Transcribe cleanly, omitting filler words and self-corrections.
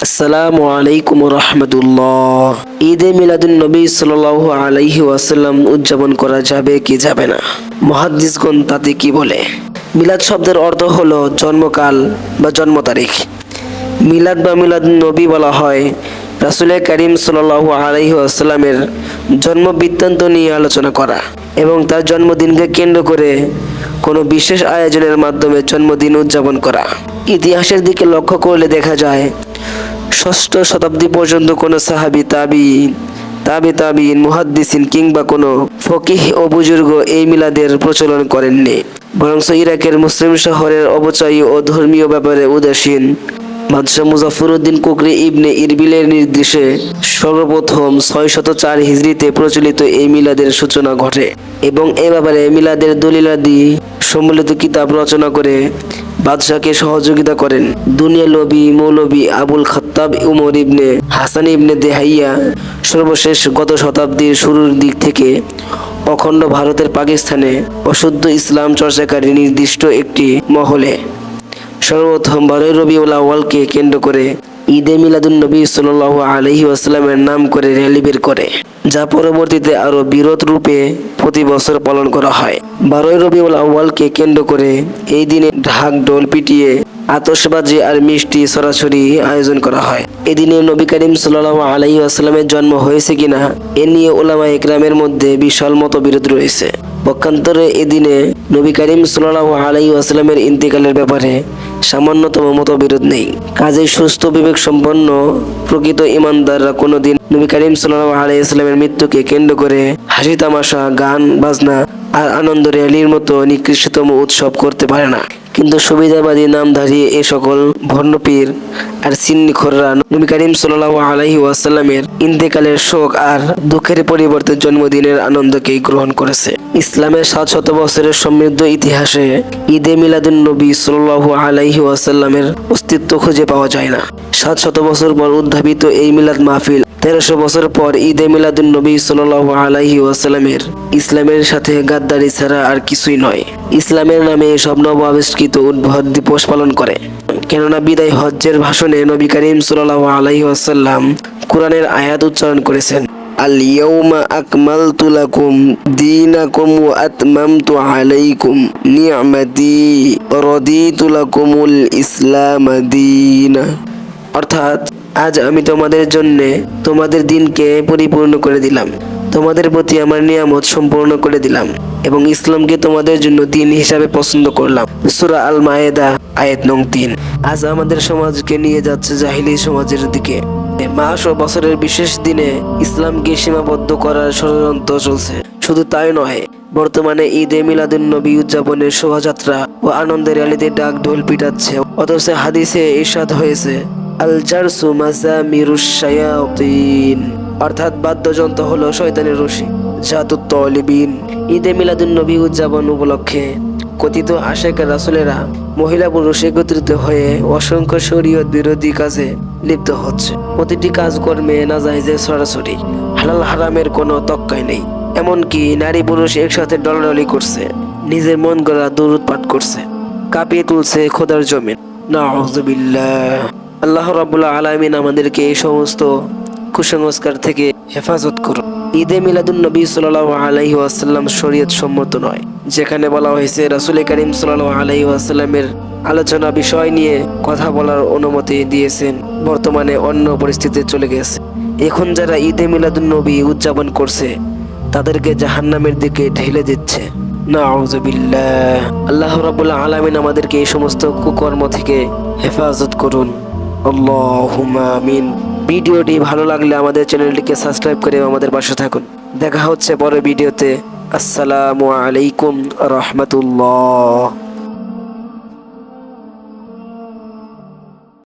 আসসালামু আলাইকুম রহমতুল্লাহ। ঈদে মিলাদুন নবী সাল্লাল্লাহু আলাইহি ওয়াসাল্লাম উদযাপন করা যাবে কি যাবে না? মুহাদ্দিসগণ তাতে কি বলে? মিলাদ শব্দের অর্থ হলো জন্মকাল বা জন্ম তারিখ। মিলাদ বা মিলাদ নবী বলা হয় রাসূল করিম সাল্লাল্লাহু আলাইহি ওয়াসাল্লামের জন্ম বৃত্তান্ত নিয়ে আলোচনা করা এবং তার জন্মদিনকে কেন্দ্র করে কোনো বিশেষ আয়োজনের মাধ্যমে জন্মদিন উদযাপন করা। ইতিহাসের দিকে লক্ষ্য করলে দেখা যায় ষষ্ঠ শতাব্দী পর্যন্ত কোনো সাহাবী, তাবিঈন, মুহাদ্দিসিন কিংবা কোনো ফকিহ ও বুজুর্গ এই মিলাদের প্রচলন করেননি। বরং ইরাকের মুসলিম শহরের অবচয় ও ধর্মীয় ব্যাপারে উদাসীন বাদশাহ মুজাফফরউদ্দিন কুকরি ইবনে ইরবিলের নির্দেশে সর্বপ্রথম 604 হিজরিতে প্রচলিত এই মিলাদের সূচনা ঘটে এবং এ ব্যাপারে মিলাদের দলিলাদি সম্মিলিত কিতাব রচনা করে বাদশাহকে সহযোগিতা করেন দুনিয়া লবি মৌলবী আবুল খাত্তাব উমর ইবনে হাসান ইবনে দেহাইয়া। সর্বশেষ গত শতাব্দীর শুরুর দিক থেকে অখণ্ড ভারতের পাকিস্তানে অশুদ্ধ ইসলাম চর্চাকারী নির্দিষ্ট একটি মহলে সর্বপ্রথম 12 রবিউল আউয়ালকে কেন্দ্র করে ঈদে মিলাদুন নবী সাল্লাল্লাহু আলাইহি ওয়াসাল্লামের নাম করে র্যালি বের করে, যা পরবর্তীতে আরো বৃহৎ রূপে প্রতি বছর পালন করা হয়। 12 রবিউল আউয়ালকে কেন্দ্র করে এই দিনে ঢাক ঢোল পিটিয়ে আতশবাজি আর মিষ্টি ছড়াছড়ি আয়োজন করা হয়। এদিনে নবী করিম সাল্লাল্লাহু আলাইহি ওয়াসাল্লামের জন্ম হয়েছে কিনা এ নিয়ে উলামায়ে কেরামের মধ্যে বিশাল মতবিরোধ রয়েছে। পক্ষান্তরে এদিনে নবী করিম সাল্লাল্লাহু আলাইহি ওয়াসাল্লামের ইন্তেকালের ব্যাপারে সামান্যতম মতবিরোধ নেই। কাজেই সুস্থ বিবেক সম্পন্ন প্রকৃত ইমানদাররা কোনোদিন নবী করিম সাল্লাল্লাহু আলাইহি ওয়াসাল্লামের মৃত্যুকে কেন্দ্র করে হাসি তামাশা, গান বাজনা আর আনন্দ র্যালির মতো নিকৃষ্টতম উৎসব করতে পারে না। কিন্তু সুবিধাবাদী নামধারী এ সকল ভণ্ডপীর আর সিন্নিখোররা নবী করিম সাল্লাল্লাহু আলাইহি ওয়াসাল্লামের ইন্তেকালের শোক আর দুঃখের পরিবর্তে জন্মদিনের আনন্দকেই গ্রহণ করেছে। ইসলামের 700 বছরের সমৃদ্ধ ইতিহাসে ঈদে মিলাদুন নবী সাল্লাল্লাহু আলাইহি ওয়াসাল্লামের অস্তিত্ব খুঁজে পাওয়া যায় না। 700 বছর পর উদ্ভাবিত এই মিলাদ মাহফিল 1300 বছর পর ঈদে মিলাদুন নবী সাল্লাল্লাহু আলাইহি ওয়াসাল্লামের ইসলামের সাথে গাদ্দারি ছাড়া আর কিছুই নয়। ইসলামের নামে সব নব আবিষ্কৃত উদ্ভট দিবস পালন করে। কেননা বিদায় হজ্জের ভাষণে নবী করিম সাল্লাল্লাহু আলাইহি ওয়াসাল্লাম কোরআনের আয়াত উচ্চারণ করেছেন, আল ইয়াউমা আকমালতু লাকুম দীনাকুম ওয়া আতমামতু আলাইকুম নি'মাতি ওয়া রাদিতু লাকুমুল ইসলাম দীনা। অর্থাৎ আজ আমি তোমাদের জন্য তোমাদের দিনকে পরিপূর্ণ করে দিলাম, তোমাদের প্রতি আমার নিয়ামত সম্পূর্ণ করে দিলাম এবং ইসলামকে তোমাদের জন্য দিন হিসাবে পছন্দ করলাম। সূরা আল মায়েদা আয়াত নং 3। আজ আমাদের সমাজকে নিয়ে যাচ্ছে জাহিলি সমাজের দিকে। মাস ও বছরের বিশেষ দিনে ইসলামকে সীমাবদ্ধ করার ষড়যন্ত্র চলছে। শুধু তাই নয়, বর্তমানে ঈদে মিলাদুন নবী উদযাপনের শোভাযাত্রা ও আনন্দের র্যালিতে ডাক ঢোল পিটাচ্ছে। অথচ হাদিসে ইরশাদ হয়েছে আল জারসু মাযামিরুশ শায়াতিন, অর্থাৎ বাদ্যযন্ত্র হলো শয়তানের রশি, জাতুত তালিবিন। ঈদে মিলাদুন নবী উদযাপন উপলক্ষে কথিত আশেক রাসূলেরা মহিলা পুরুষ একত্রিত হয়ে অসংখ্য শরীয়ত বিরোধী কাজে লিপ্ত হচ্ছে। প্রতিটি কাজকর্মে নাজায়েজের ছড়াছড়ি, হালাল হারামের কোনো তক্কাই নেই। এমনকি নারী পুরুষ একসাথে ডলাডলি করছে, নিজের মন গড়া দুরূদ পাঠ করছে, কাঁপিয়ে তুলছে খোদার জমিন। নাউযুবিল্লাহ। আল্লাহ রাব্বুল আলামিন আমাদেরকে এই সমস্ত কুসংস্কার থেকে হেফাজত করুন। ঈদে মিলাদুন নবী সাল্লাল্লাহু আলাইহি ওয়াসাল্লাম শরীয়ত সম্মত নয়। যেখানে বলা হয়েছে রাসূল করিম সাল্লাল্লাহু আলাইহি ওয়াসাল্লামের আলোচনা বিষয় নিয়ে কথা বলার অনুমতি দিয়েছেন, বর্তমানে অন্য পরিস্থিতিতে চলে গেছে। এখন যারা ঈদে মিলাদুন নবী উদযাপন করছে তাদেরকে জাহান্নামের দিকে ঠেলে দিচ্ছে। নাউযুবিল্লাহ। আল্লাহ রাব্বুল আলামিন আমাদেরকে এই সমস্ত কুকর্ম থেকে হেফাজত করুন। আল্লাহুম্মা আমিন। ভিডিওটি ভালো লাগলে আমাদের চ্যানেলটিকে সাবস্ক্রাইব করে আমাদের পাশে থাকুন। দেখা হচ্ছে পরের ভিডিওতে। আসসালামু আলাইকুম রাহমাতুল্লাহ।